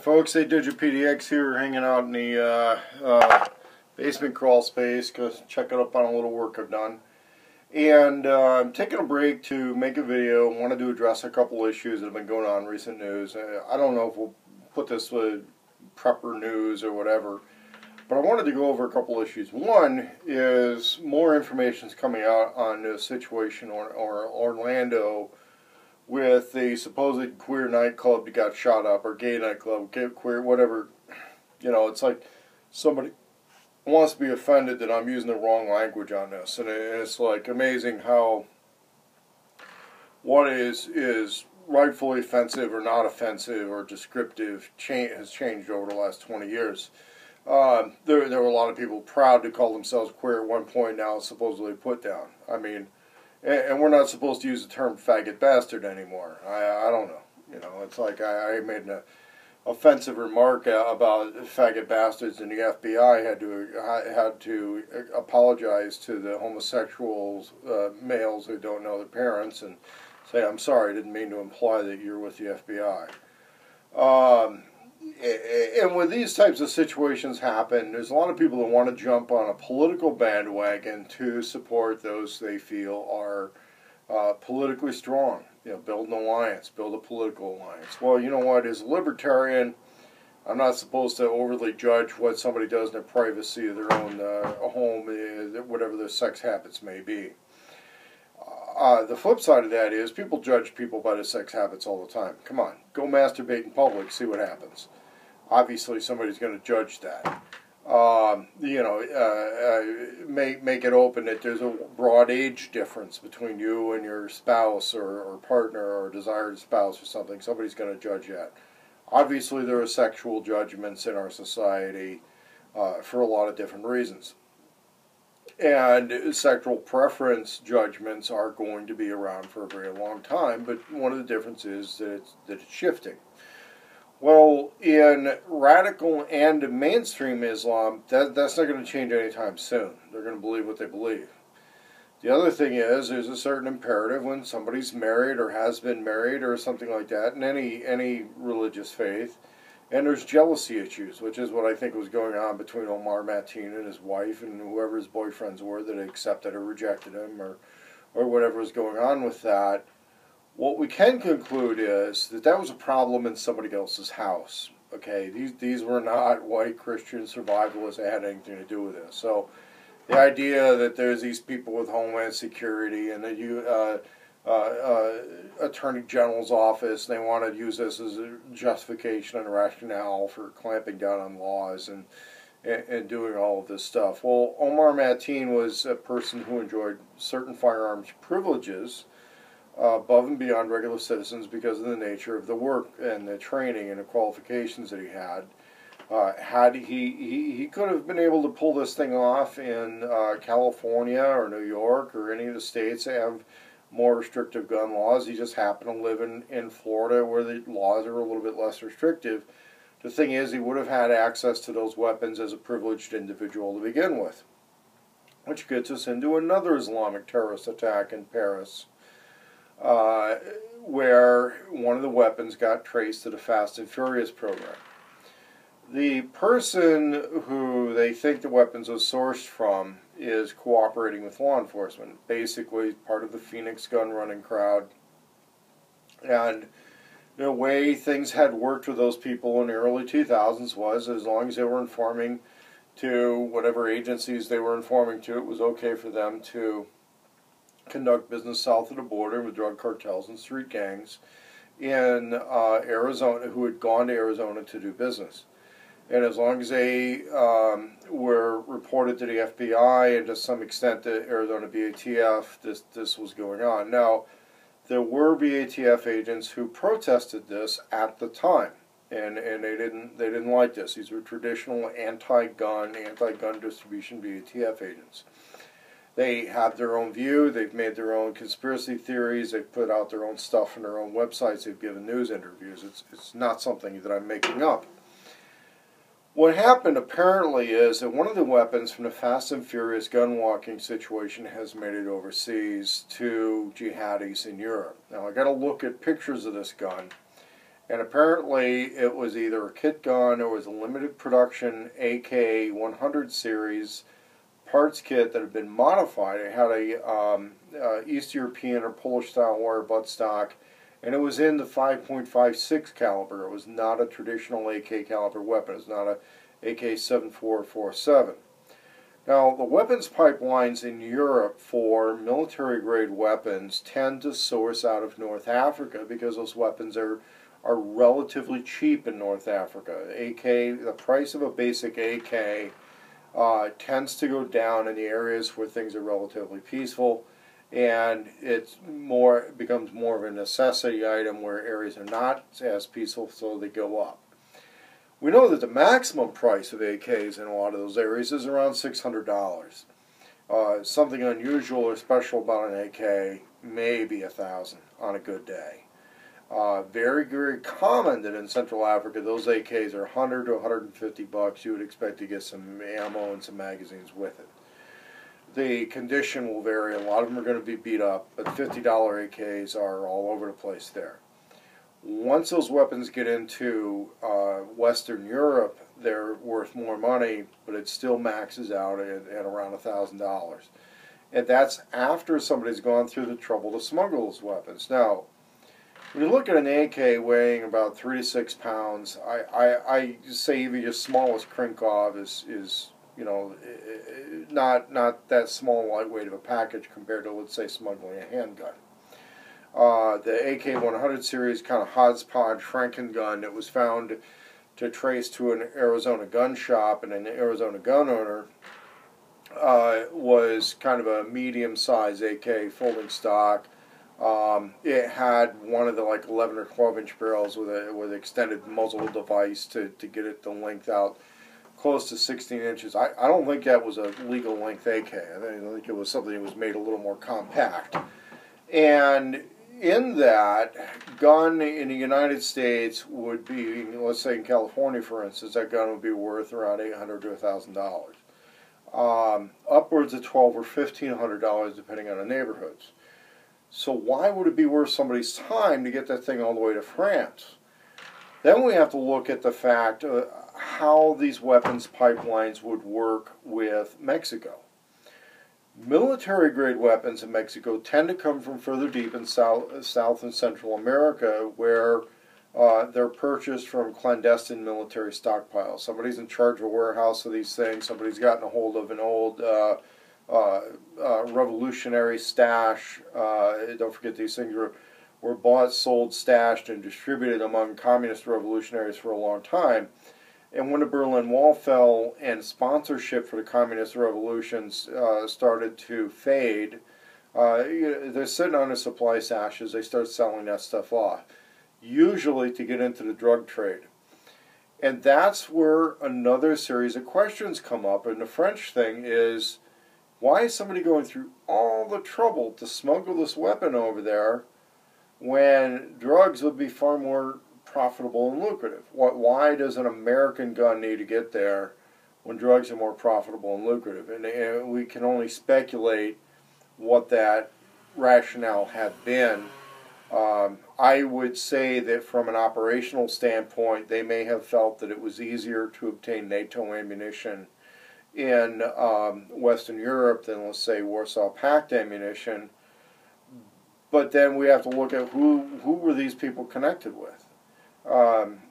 Folks, DigiPDX here, hanging out in the basement crawl space, checking up on a little work I've done. And I'm taking a break to make a video. I wanted to address a couple issues that have been going on in recent news. I don't know if we'll put this with prepper news or whatever, but I wanted to go over a couple issues. One is more information is coming out on the situation in Orlando with the supposed queer nightclub that got shot up, or gay nightclub, queer, whatever. You know, it's like somebody wants to be offended that I'm using the wrong language on this, and it's like amazing how what is rightfully offensive or not offensive or descriptive has changed over the last 20 years. There were a lot of people proud to call themselves queer at one point, now it's supposedly put down. I mean, and we're not supposed to use the term faggot bastard anymore. I don't know. You know, it's like I made an offensive remark about faggot bastards, and the FBI had to apologize to the homosexuals, males who don't know their parents, and say, I'm sorry, I didn't mean to imply that you're with the FBI. And when these types of situations happen, there's a lot of people that want to jump on a political bandwagon to support those they feel are politically strong. You know, build an alliance, build a political alliance. Well, you know what? As a libertarian, I'm not supposed to overly judge what somebody does in the privacy of their own home, whatever their sex habits may be. The flip side of that is people judge people by their sex habits all the time. Come on, go masturbate in public, see what happens. Obviously, somebody's going to judge that. You know, make it open that there's a broad age difference between you and your spouse or partner or desired spouse or something. Somebody's going to judge that. Obviously, there are sexual judgments in our society for a lot of different reasons. And sexual preference judgments are going to be around for a very long time, but one of the differences is that it's shifting. Well, in radical and mainstream Islam, that's not going to change anytime soon. They're going to believe what they believe. The other thing is, there's a certain imperative when somebody's married or has been married or something like that in any religious faith, and there's jealousy issues, which is what I think was going on between Omar Mateen and his wife and whoever his boyfriends were that accepted or rejected him or whatever was going on with that. What we can conclude is that was a problem in somebody else's house. Okay, these were not white Christian survivalists that had anything to do with this. So the idea that there's these people with Homeland Security and the Attorney General's office, they want to use this as a justification and rationale for clamping down on laws and doing all of this stuff. Well, Omar Mateen was a person who enjoyed certain firearms privileges above and beyond regular citizens because of the nature of the work and the training and the qualifications that he had. He could have been able to pull this thing off in California or New York or any of the states that have more restrictive gun laws. He just happened to live in Florida where the laws are a little bit less restrictive. The thing is, he would have had access to those weapons as a privileged individual to begin with. Which gets us into another Islamic terrorist attack in Paris, where one of the weapons got traced to the Fast and Furious program. The person who they think the weapons was sourced from is cooperating with law enforcement, basically part of the Phoenix gun running crowd. And the way things had worked with those people in the early 2000s was, as long as they were informing to whatever agencies they were informing to, it was okay for them to conduct business south of the border with drug cartels and street gangs in Arizona, who had gone to Arizona to do business. And as long as they were reported to the FBI and to some extent the Arizona BATF, this was going on. Now, there were BATF agents who protested this at the time, and they didn't like this. These were traditional anti-gun distribution BATF agents. They have their own view. They've made their own conspiracy theories. They've put out their own stuff on their own websites. They've given news interviews. It's not something that I'm making up. What happened apparently is that one of the weapons from the Fast and Furious gun walking situation has made it overseas to jihadis in Europe. Now I got to look at pictures of this gun, And apparently it was either a kit gun or it was a limited production AK-100 series parts kit that had been modified. It had a East European or Polish style wire buttstock, and it was in the 5.56 caliber. It was not a traditional AK caliber weapon. It was not a AK-7447. Now, the weapons pipelines in Europe for military-grade weapons tend to source out of North Africa because those weapons are relatively cheap in North Africa. The price of a basic AK tends to go down in the areas where things are relatively peaceful, and becomes more of a necessity item where areas are not as peaceful, so they go up. We know that the maximum price of AKs in a lot of those areas is around $600. Something unusual or special about an AK may be $1,000 on a good day. Very, very common that in Central Africa those AKs are $100 to $150. You would expect to get some ammo and some magazines with it. The condition will vary. A lot of them are going to be beat up, but $50 AKs are all over the place there. Once those weapons get into Western Europe, they're worth more money, but it still maxes out at around $1,000. And that's after somebody's gone through the trouble to smuggle those weapons. Now, when you look at an AK weighing about 3 to 6 pounds, I say even your smallest Krinkov is you know, not that small lightweight of a package compared to, let's say, smuggling a handgun. The AK-100 series kind of hodgepodge Franken gun that was found to trace to an Arizona gun shop and an Arizona gun owner was kind of a medium-sized AK folding stock. It had one of the like 11 or 12-inch barrels with an extended muzzle device to get it the length out close to 16 inches. I don't think that was a legal length AK. I think it was something that was made a little more compact. And in that gun in the United States would be, let's say in California for instance, that gun would be worth around $800 to $1,000. Upwards of $1,200 or $1,500 depending on the neighborhoods. So why would it be worth somebody's time to get that thing all the way to France? Then we have to look at the fact how these weapons pipelines would work with Mexico. Military-grade weapons in Mexico tend to come from further deep in South and Central America, where they're purchased from clandestine military stockpiles. Somebody's in charge of a warehouse of these things. Somebody's gotten a hold of an old revolutionary stash. Don't forget, these things were bought, sold, stashed, and distributed among communist revolutionaries for a long time. And when the Berlin Wall fell and sponsorship for the communist revolutions started to fade, they're sitting on the supply stashes. They start selling that stuff off, usually to get into the drug trade. And that's where another series of questions come up. And the French thing is, why is somebody going through all the trouble to smuggle this weapon over there when drugs would be far more profitable and lucrative? Why does an American gun need to get there when drugs are more profitable and lucrative? And we can only speculate what that rationale had been. I would say that from an operational standpoint, they may have felt that it was easier to obtain NATO ammunition in Western Europe than, let's say, Warsaw Pact ammunition. But then we have to look at who were these people connected with.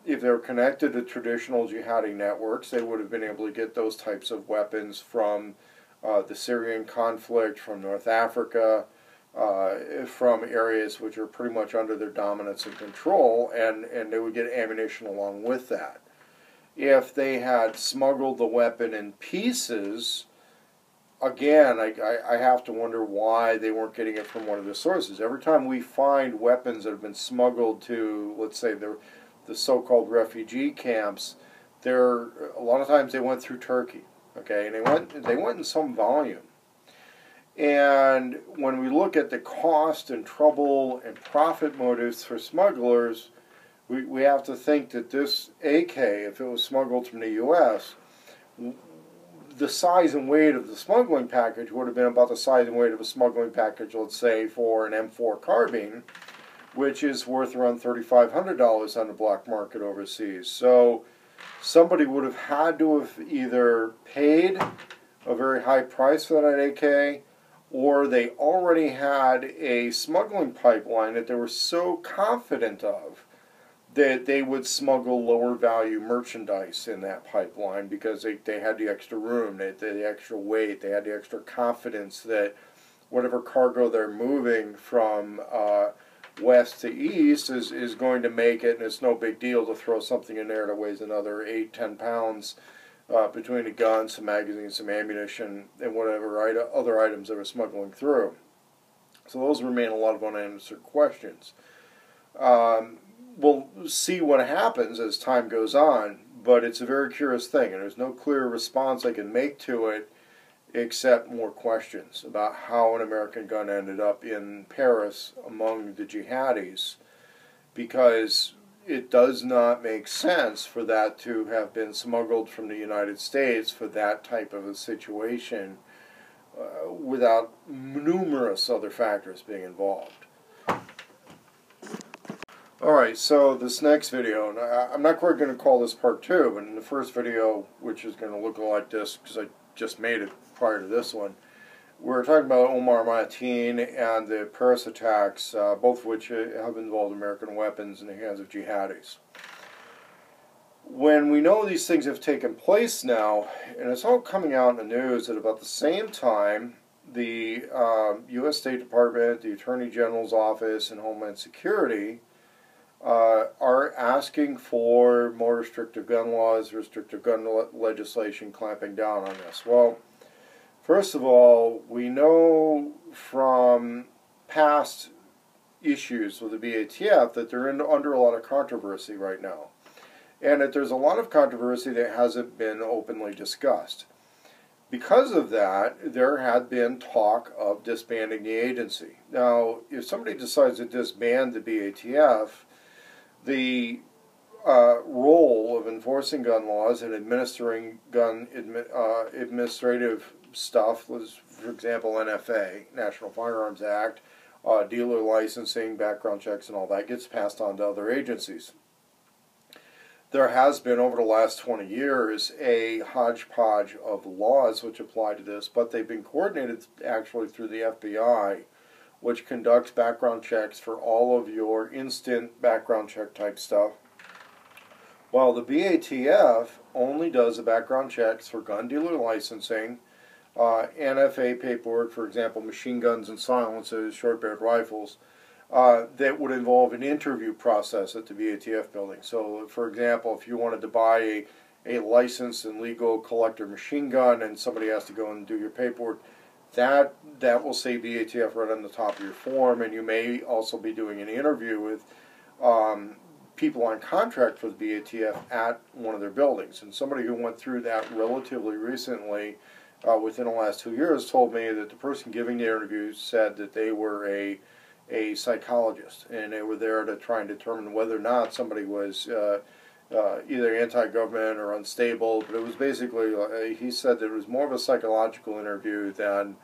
If they were connected to traditional jihadi networks, they would have been able to get those types of weapons from the Syrian conflict, from North Africa, from areas which are pretty much under their dominance and control, and they would get ammunition along with that. If they had smuggled the weapon in pieces, again, I have to wonder why they weren't getting it from one of the sources. Every time we find weapons that have been smuggled to, let's say, the so-called refugee camps, a lot of times they went through Turkey, okay, and they went in some volume. And when we look at the cost and trouble and profit motives for smugglers, we have to think that this AK, if it was smuggled from the U.S., the size and weight of the smuggling package would have been about the size and weight of a smuggling package, let's say, for an M4 carbine, which is worth around $3,500 on the black market overseas. So somebody would have had to have either paid a very high price for that AK, or they already had a smuggling pipeline that they were so confident of that they would smuggle lower value merchandise in that pipeline because they had the extra room, they had the extra weight, they had the extra confidence that whatever cargo they're moving from west to east is going to make it, and it's no big deal to throw something in there that weighs another 8-10 pounds between a gun, some magazines, some ammunition, and whatever other items they were smuggling through. So those remain a lot of unanswered questions. We'll see what happens as time goes on, but it's a very curious thing, and there's no clear response I can make to it except more questions about how an American gun ended up in Paris among the jihadis, because it does not make sense for that to have been smuggled from the United States for that type of a situation without numerous other factors being involved. Alright, so this next video, and I'm not quite going to call this part 2, but in the first video, which is going to look like this because I just made it prior to this one, we're talking about Omar Mateen and the Paris attacks, both of which have involved American weapons in the hands of jihadis. When we know these things have taken place now, and it's all coming out in the news at about the same time, the U.S. State Department, the Attorney General's Office, and Homeland Security are asking for more restrictive gun laws, restrictive gun legislation clamping down on this. Well, first of all, we know from past issues with the BATF that they're under a lot of controversy right now, and that there's a lot of controversy that hasn't been openly discussed. Because of that, there had been talk of disbanding the agency. Now, if somebody decides to disband the BATF, the role of enforcing gun laws and administering gun administrative stuff was, for example, NFA, National Firearms Act, dealer licensing, background checks, and all that gets passed on to other agencies. There has been, over the last 20 years, a hodgepodge of laws which apply to this, but they've been coordinated actually through the FBI, which conducts background checks for all of your instant background check type stuff, while the BATF only does the background checks for gun dealer licensing, NFA paperwork, for example, machine guns and silencers, short-barreled rifles, that would involve an interview process at the BATF building. So, for example, if you wanted to buy a licensed and legal collector machine gun and somebody has to go and do your paperwork, that will say BATF right on the top of your form, and you may also be doing an interview with people on contract for the BATF at one of their buildings. And somebody who went through that relatively recently, within the last 2 years, told me that the person giving the interview said that they were a psychologist, and they were there to try and determine whether or not somebody was either anti-government or unstable. But it was basically, he said that it was more of a psychological interview than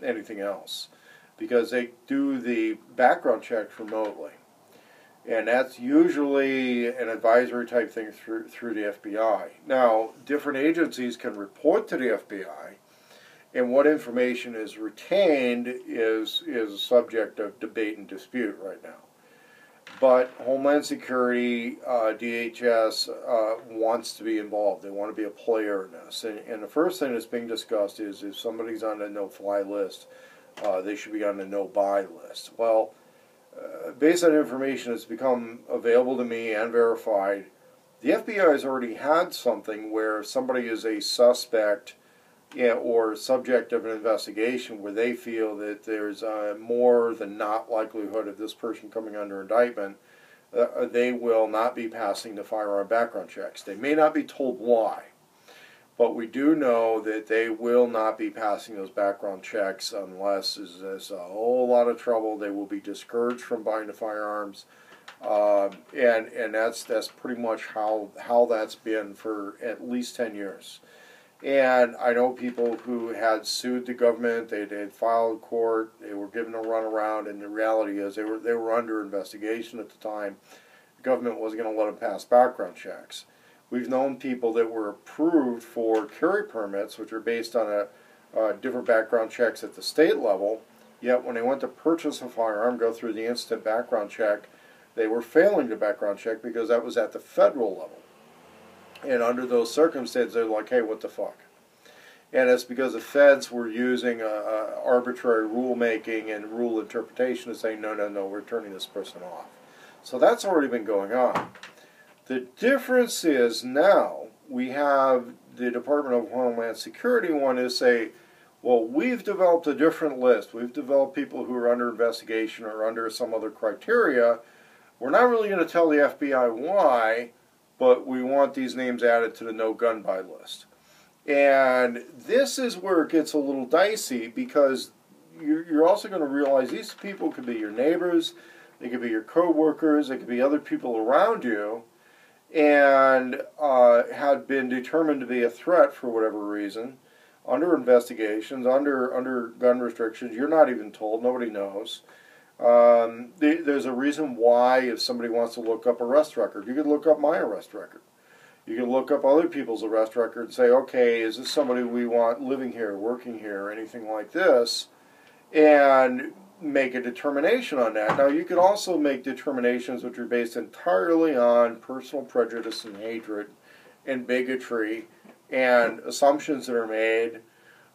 anything else, because they do the background checks remotely, and that's usually an advisory type thing through the FBI. Now, different agencies can report to the FBI, and what information is retained is a subject of debate and dispute right now. But Homeland Security, DHS, wants to be involved. They want to be a player in this. And the first thing that's being discussed is if somebody's on a no-fly list, they should be on the no-buy list. Well, based on information that's become available to me and verified, the FBI has already had something where somebody is a suspect or subject of an investigation where they feel that there's more than not likelihood of this person coming under indictment, they will not be passing the firearm background checks. They may not be told why, but we do know that they will not be passing those background checks unless there's a whole lot of trouble. They will be discouraged from buying the firearms, and that's pretty much how that's been for at least 10 years. And I know people who had sued the government, they had filed court, they were given a runaround, and the reality is they were under investigation at the time. The government wasn't going to let them pass background checks. We've known people that were approved for carry permits, which are based on different background checks at the state level, yet when they went to purchase a firearm, go through the instant background check, they were failing the background check because that was at the federal level. And under those circumstances, they're like, hey, what the fuck? And it's because the feds were using arbitrary rulemaking and rule interpretation to say, no, no, no, we're turning this person off. So that's already been going on. The difference is now we have the Department of Homeland Security want to say, well, we've developed a different list. We've developed people who are under investigation or under some other criteria. We're not really going to tell the FBI why, but we want these names added to the no gun buy list. And this is where it gets a little dicey, because you're also going to realize these people could be your neighbors, they could be your co-workers, they could be other people around you, and had been determined to be a threat for whatever reason, under investigations, under gun restrictions. You're not even told, nobody knows. There's a reason why if somebody wants to look up arrest record, you could look up my arrest record. You can look up other people's arrest record and say, okay, is this somebody we want living here, working here, or anything like this, and make a determination on that. Now, you could also make determinations which are based entirely on personal prejudice and hatred and bigotry and assumptions that are made,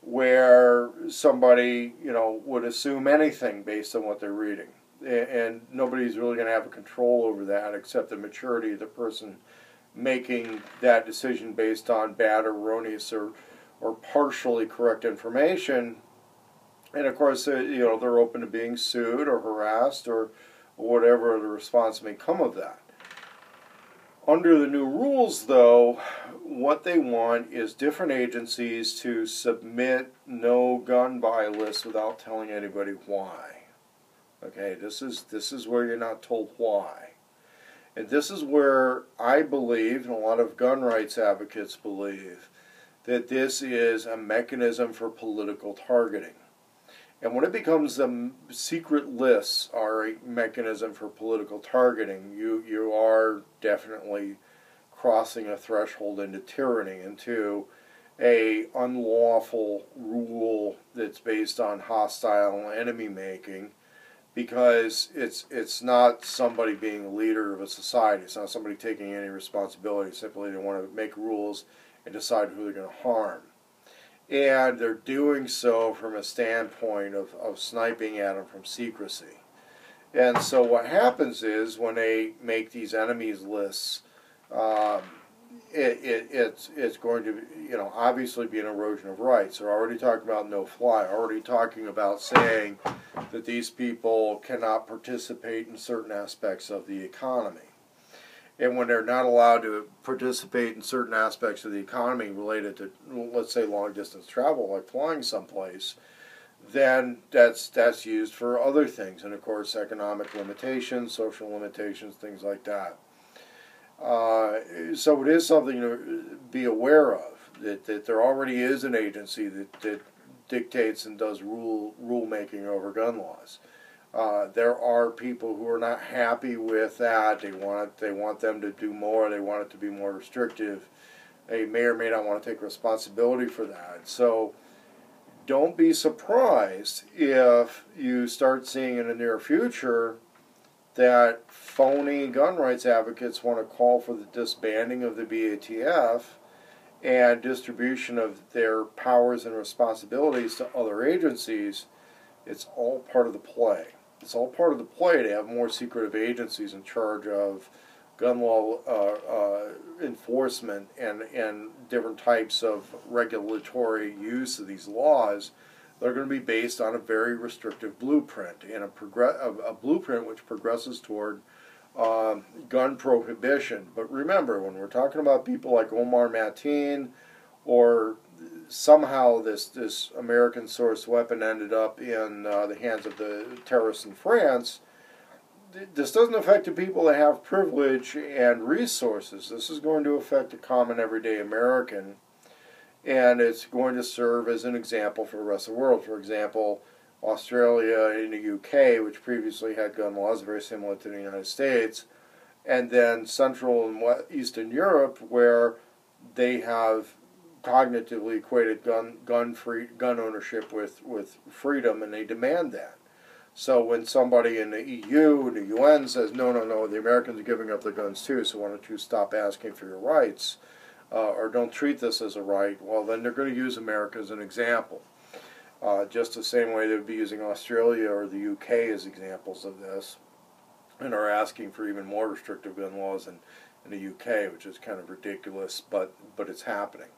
where somebody, would assume anything based on what they're reading. And nobody's really going to have a control over that except the maturity of the person making that decision based on bad, erroneous, or partially correct information. And of course, they're open to being sued or harassed or whatever the response may come of that. Under the new rules, though, what they want is different agencies to submit no gun buy lists without telling anybody why. Okay, this is where you're not told why. And this is where I believe, and a lot of gun rights advocates believe, that this is a mechanism for political targeting. And when it becomes secret lists are a mechanism for political targeting, you are definitely crossing a threshold into tyranny, into a unlawful rule that's based on hostile enemy making, because it's not somebody being a leader of a society. It's not somebody taking any responsibility. Simply they want to make rules and decide who they're going to harm. And they're doing so from a standpoint of sniping at them from secrecy. And so what happens is when they make these enemies lists, it's going to obviously be an erosion of rights. They're already talking about no fly, already talking about saying that these people cannot participate in certain aspects of the economy. And when they're not allowed to participate in certain aspects of the economy related to, let's say, long-distance travel, like flying someplace, then that's used for other things. And, of course, economic limitations, social limitations, things like that. So it is something to be aware of, that there already is an agency that dictates and does rulemaking over gun laws. There are people who are not happy with that. They want them to do more. They want it to be more restrictive. They may or may not want to take responsibility for that. So don't be surprised if you start seeing in the near future that phony gun rights advocates want to call for the disbanding of the BATF and distribution of their powers and responsibilities to other agencies. It's all part of the play. It's all part of the play to have more secretive agencies in charge of gun law enforcement and different types of regulatory use of these laws. They're going to be based on a very restrictive blueprint, and a blueprint which progresses toward gun prohibition. But remember, when we're talking about people like Omar Mateen, or somehow this American-sourced weapon ended up in the hands of the terrorists in France, this doesn't affect the people that have privilege and resources. This is going to affect the common everyday American. and it's going to serve as an example for the rest of the world. For example, Australia and the UK, which previously had gun laws very similar to the United States, and then Central and Eastern Europe, where they have cognitively equated gun ownership with freedom, and they demand that. So when somebody in the EU and the UN says, no, no, no, the Americans are giving up their guns too, so why don't you stop asking for your rights, or don't treat this as a right, well, then they're going to use America as an example. Just the same way they would be using Australia or the UK as examples of this, and are asking for even more restrictive gun laws in the UK, which is kind of ridiculous, but it's happening.